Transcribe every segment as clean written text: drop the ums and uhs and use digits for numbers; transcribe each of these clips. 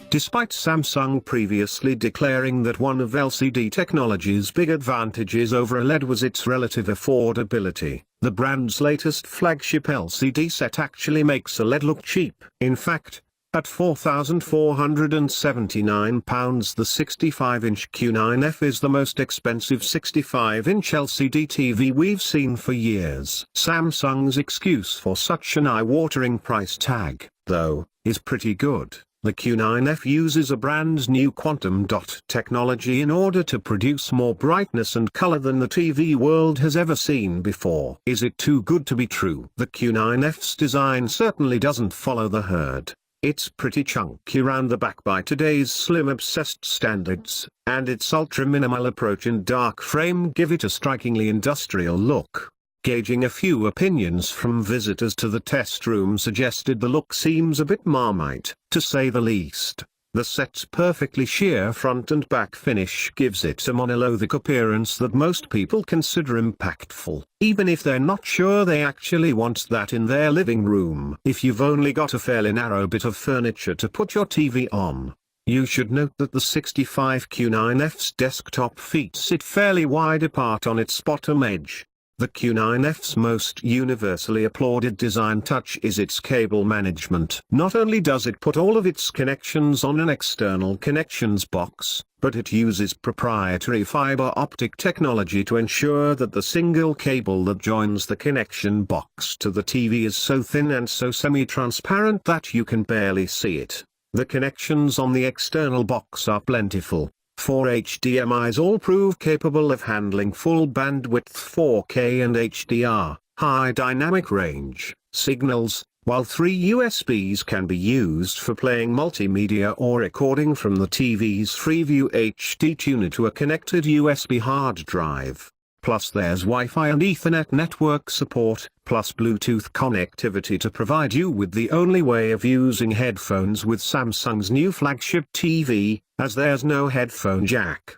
Despite Samsung previously declaring that one of LCD technology's big advantages over OLED was its relative affordability, the brand's latest flagship LCD set actually makes OLED look cheap. In fact, at £4,479, the 65-inch Q9F is the most expensive 65-inch LCD TV we've seen for years. Samsung's excuse for such an eye-watering price tag, though, is pretty good. The Q9F uses a brand new quantum dot technology in order to produce more brightness and color than the TV world has ever seen before. Is it too good to be true? The Q9F's design certainly doesn't follow the herd. It's pretty chunky round the back by today's slim-obsessed standards, and its ultra-minimal approach and dark frame give it a strikingly industrial look. Gauging a few opinions from visitors to the test room suggested the look seems a bit Marmite, to say the least. The set's perfectly sheer front and back finish gives it a monolithic appearance that most people consider impactful, even if they're not sure they actually want that in their living room. If you've only got a fairly narrow bit of furniture to put your TV on, you should note that the 65Q9F's desktop feet sit fairly wide apart on its bottom edge. The Q9F's most universally applauded design touch is its cable management. Not only does it put all of its connections on an external connections box, but it uses proprietary fiber optic technology to ensure that the single cable that joins the connection box to the TV is so thin and so semi-transparent that you can barely see it. The connections on the external box are plentiful. 4 HDMIs all prove capable of handling full bandwidth 4K and HDR, high dynamic range, signals, while 3 USBs can be used for playing multimedia or recording from the TV's Freeview HD tuner to a connected USB hard drive. Plus there's Wi-Fi and Ethernet network support, plus Bluetooth connectivity to provide you with the only way of using headphones with Samsung's new flagship TV, as there's no headphone jack.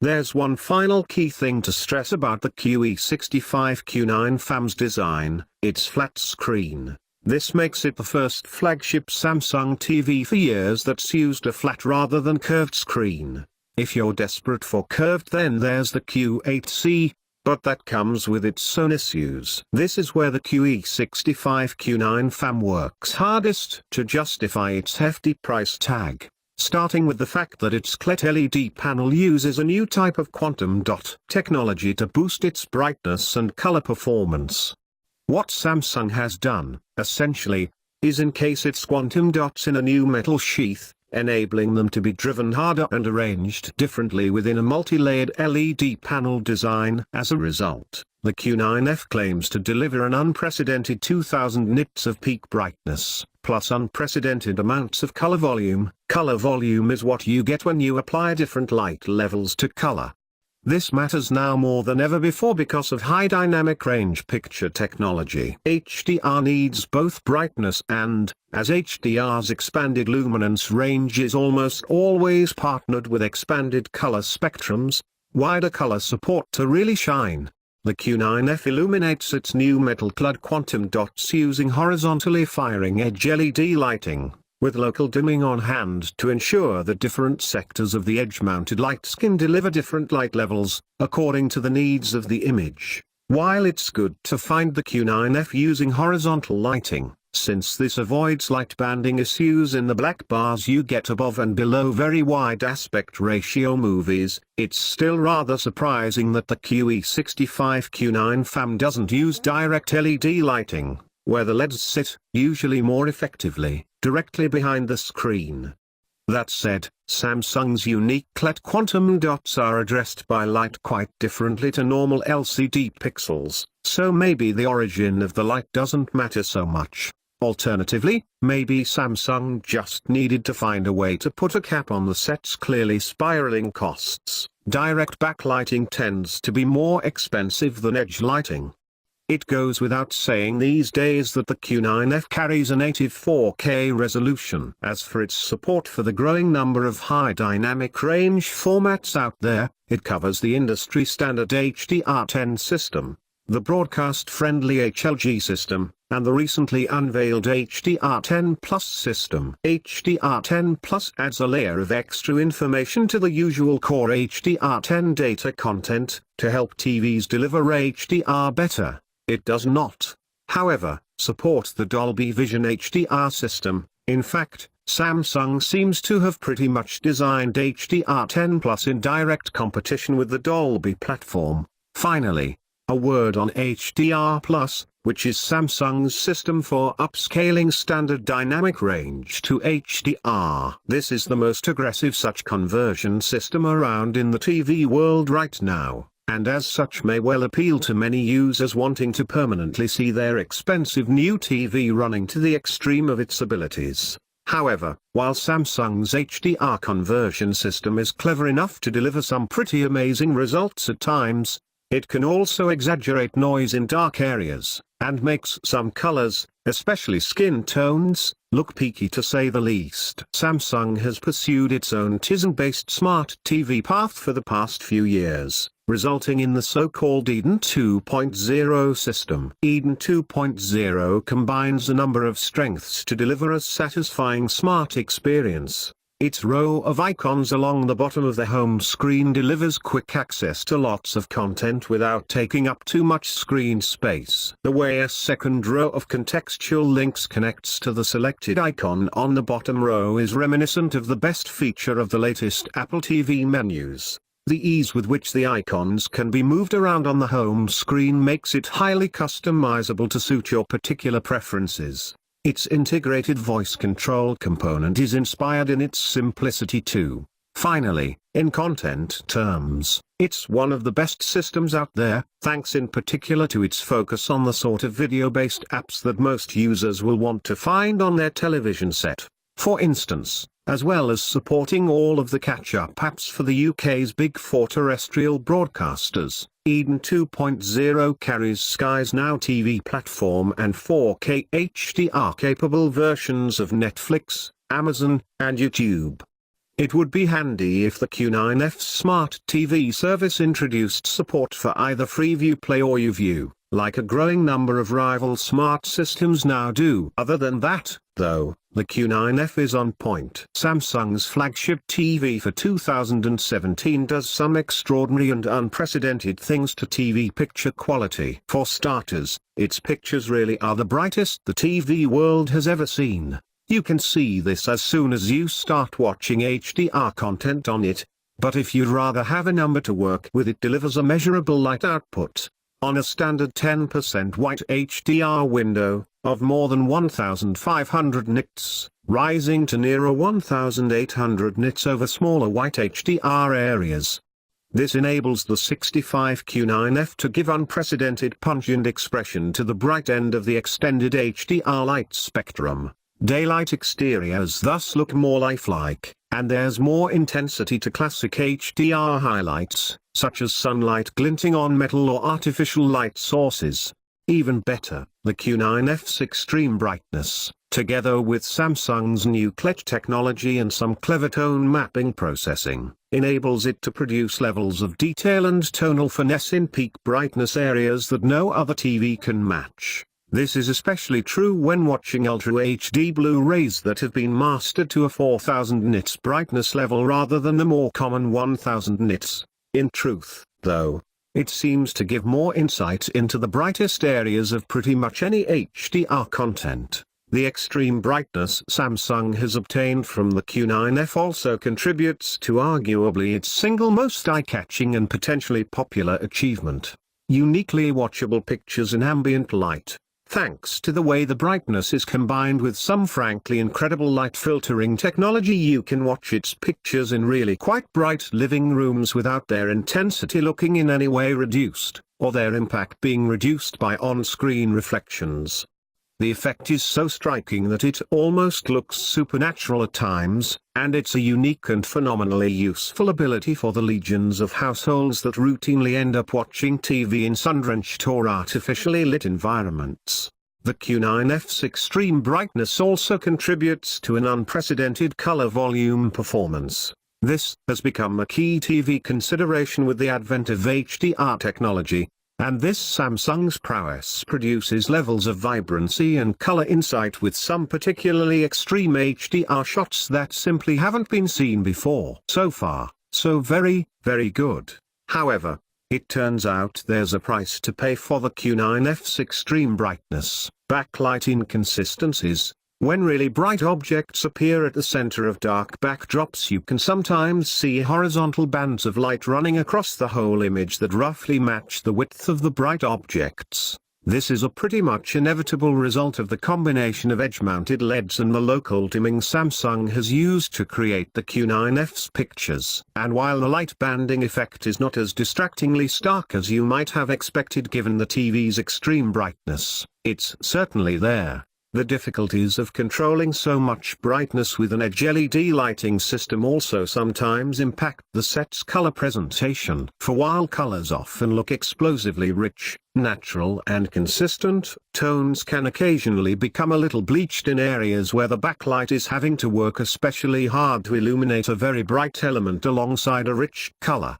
There's one final key thing to stress about the QE65Q9FAM's design: its flat screen. This makes it the first flagship Samsung TV for years that's used a flat rather than curved screen. If you're desperate for curved, then there's the Q8C, but that comes with its own issues. This is where the QE65Q9FAM works hardest to justify its hefty price tag, starting with the fact that its QLED LED panel uses a new type of quantum dot technology to boost its brightness and color performance. What Samsung has done, essentially, is encase its quantum dots in a new metal sheath, enabling them to be driven harder and arranged differently within a multi-layered LED panel design. As a result, the Q9F claims to deliver an unprecedented 2000 nits of peak brightness, plus unprecedented amounts of color volume. Color volume is what you get when you apply different light levels to color. This matters now more than ever before because of high dynamic range picture technology. HDR needs both brightness and, as HDR's expanded luminance range is almost always partnered with expanded color spectrums, wider color support to really shine. The Q9F illuminates its new metal-clad quantum dots using horizontally firing edge LED lighting, with local dimming on hand to ensure that different sectors of the edge-mounted lights can deliver different light levels, according to the needs of the image. While it's good to find the Q9F using horizontal lighting, since this avoids light banding issues in the black bars you get above and below very wide aspect ratio movies, it's still rather surprising that the QE65Q9FAM doesn't use direct LED lighting, where the LEDs sit, usually more effectively, directly behind the screen. That said, Samsung's unique QLED quantum dots are addressed by light quite differently to normal LCD pixels, so maybe the origin of the light doesn't matter so much. Alternatively, maybe Samsung just needed to find a way to put a cap on the set's clearly spiraling costs. Direct backlighting tends to be more expensive than edge lighting. It goes without saying these days that the Q9F carries a native 4K resolution. As for its support for the growing number of high dynamic range formats out there, it covers the industry standard HDR10 system, the broadcast-friendly HLG system, and the recently unveiled HDR10 Plus system. HDR10 Plus adds a layer of extra information to the usual core HDR10 data content, to help TVs deliver HDR better. It does not, however, support the Dolby Vision HDR system. In fact, Samsung seems to have pretty much designed HDR10 Plus in direct competition with the Dolby platform. Finally, a word on HDR Plus, which is Samsung's system for upscaling standard dynamic range to HDR. This is the most aggressive such conversion system around in the TV world right now, and as such may well appeal to many users wanting to permanently see their expensive new TV running to the extreme of its abilities. However, while Samsung's HDR conversion system is clever enough to deliver some pretty amazing results at times, it can also exaggerate noise in dark areas, and makes some colors, especially skin tones, look peaky to say the least. Samsung has pursued its own Tizen-based smart TV path for the past few years, resulting in the so-called Eden 2.0 system. Eden 2.0 combines a number of strengths to deliver a satisfying smart experience. Its row of icons along the bottom of the home screen delivers quick access to lots of content without taking up too much screen space. The way a second row of contextual links connects to the selected icon on the bottom row is reminiscent of the best feature of the latest Apple TV menus. The ease with which the icons can be moved around on the home screen makes it highly customizable to suit your particular preferences. Its integrated voice control component is inspired in its simplicity too. Finally, in content terms, it's one of the best systems out there, thanks in particular to its focus on the sort of video-based apps that most users will want to find on their television set. For instance, as well as supporting all of the catch-up apps for the UK's big four terrestrial broadcasters, Eden 2.0 carries Sky's Now TV platform and 4K HDR-capable versions of Netflix, Amazon, and YouTube. It would be handy if the Q9F smart TV service introduced support for either Freeview Play or YouView, like a growing number of rival smart systems now do. Other than that, though, the Q9F is on point. Samsung's flagship TV for 2017 does some extraordinary and unprecedented things to TV picture quality. For starters, its pictures really are the brightest the TV world has ever seen. You can see this as soon as you start watching HDR content on it, but if you'd rather have a number to work with, it delivers a measurable light output. On a standard 10% white HDR window, of more than 1500 nits, rising to nearer 1800 nits over smaller white HDR areas. This enables the 65 Q9F to give unprecedented punch and expression to the bright end of the extended HDR light spectrum. Daylight exteriors thus look more lifelike, and there's more intensity to classic HDR highlights, such as sunlight glinting on metal or artificial light sources. Even better, the Q9F's extreme brightness, together with Samsung's new QLED technology and some clever tone mapping processing, enables it to produce levels of detail and tonal finesse in peak brightness areas that no other TV can match. This is especially true when watching Ultra HD Blu-rays that have been mastered to a 4000 nits brightness level rather than the more common 1000 nits. In truth, though, it seems to give more insight into the brightest areas of pretty much any HDR content. The extreme brightness Samsung has obtained from the Q9F also contributes to arguably its single most eye-catching and potentially popular achievement: uniquely watchable pictures in ambient light. Thanks to the way the brightness is combined with some frankly incredible light filtering technology, you can watch its pictures in really quite bright living rooms without their intensity looking in any way reduced, or their impact being reduced by on-screen reflections. The effect is so striking that it almost looks supernatural at times, and it's a unique and phenomenally useful ability for the legions of households that routinely end up watching TV in sun-drenched or artificially lit environments. The Q9F's extreme brightness also contributes to an unprecedented color volume performance. This has become a key TV consideration with the advent of HDR technology. And this Samsung's prowess produces levels of vibrancy and color insight with some particularly extreme HDR shots that simply haven't been seen before. So far, so very, very good. However, it turns out there's a price to pay for the Q9F's extreme brightness. Backlight inconsistencies. When really bright objects appear at the center of dark backdrops, you can sometimes see horizontal bands of light running across the whole image that roughly match the width of the bright objects. This is a pretty much inevitable result of the combination of edge-mounted LEDs and the local dimming Samsung has used to create the Q9F's pictures. And while the light banding effect is not as distractingly stark as you might have expected given the TV's extreme brightness, it's certainly there. The difficulties of controlling so much brightness with an edge LED lighting system also sometimes impact the set's color presentation. For while colors often look explosively rich, natural and consistent, tones can occasionally become a little bleached in areas where the backlight is having to work especially hard to illuminate a very bright element alongside a rich color.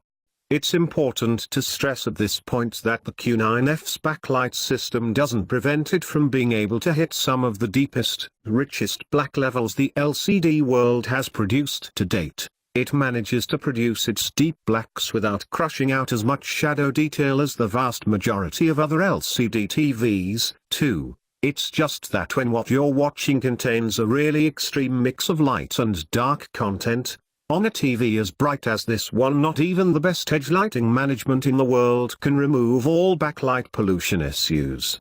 It's important to stress at this point that the Q9F's backlight system doesn't prevent it from being able to hit some of the deepest, richest black levels the LCD world has produced to date. It manages to produce its deep blacks without crushing out as much shadow detail as the vast majority of other LCD TVs, too. It's just that when what you're watching contains a really extreme mix of light and dark content, on a TV as bright as this one, not even the best edge lighting management in the world can remove all backlight pollution issues.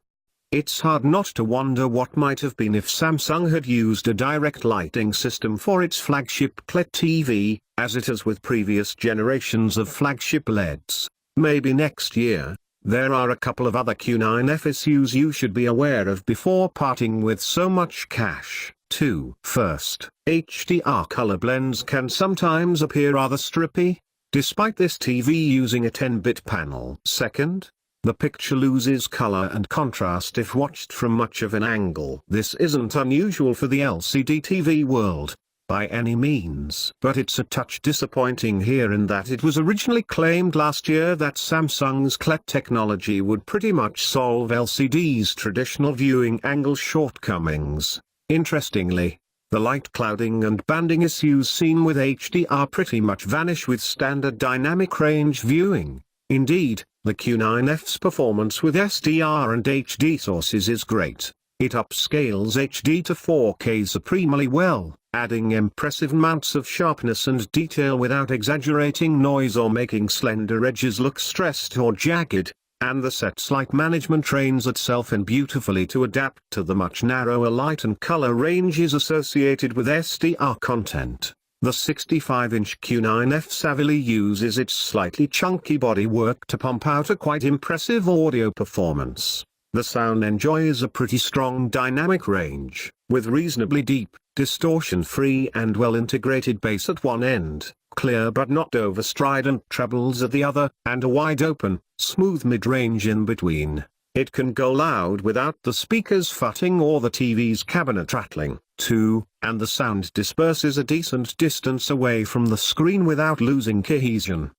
It's hard not to wonder what might have been if Samsung had used a direct lighting system for its flagship QLED TV, as it has with previous generations of flagship LEDs. Maybe next year. There are a couple of other Q9F issues you should be aware of before parting with so much cash. 2. First, HDR color blends can sometimes appear rather strippy, despite this TV using a 10-bit panel. Second, the picture loses color and contrast if watched from much of an angle. This isn't unusual for the LCD TV world, by any means. But it's a touch disappointing here in that it was originally claimed last year that Samsung's QLED technology would pretty much solve LCD's traditional viewing angle shortcomings. Interestingly, the light clouding and banding issues seen with HDR pretty much vanish with standard dynamic range viewing. Indeed, the Q9F's performance with SDR and HD sources is great. It upscales HD to 4K supremely well, adding impressive amounts of sharpness and detail without exaggerating noise or making slender edges look stressed or jagged. And the set's light management trains itself in beautifully to adapt to the much narrower light and color ranges associated with SDR content. The 65-inch Q9F savvily uses its slightly chunky bodywork to pump out a quite impressive audio performance. The sound enjoys a pretty strong dynamic range, with reasonably deep, distortion-free and well-integrated bass at one end, clear but not over-strident trebles at the other, and a wide-open, smooth mid-range in between. It can go loud without the speakers futting or the TV's cabinet rattling, too, and the sound disperses a decent distance away from the screen without losing cohesion.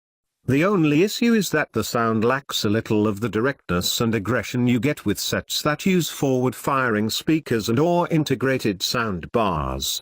The only issue is that the sound lacks a little of the directness and aggression you get with sets that use forward-firing speakers and/or integrated sound bars.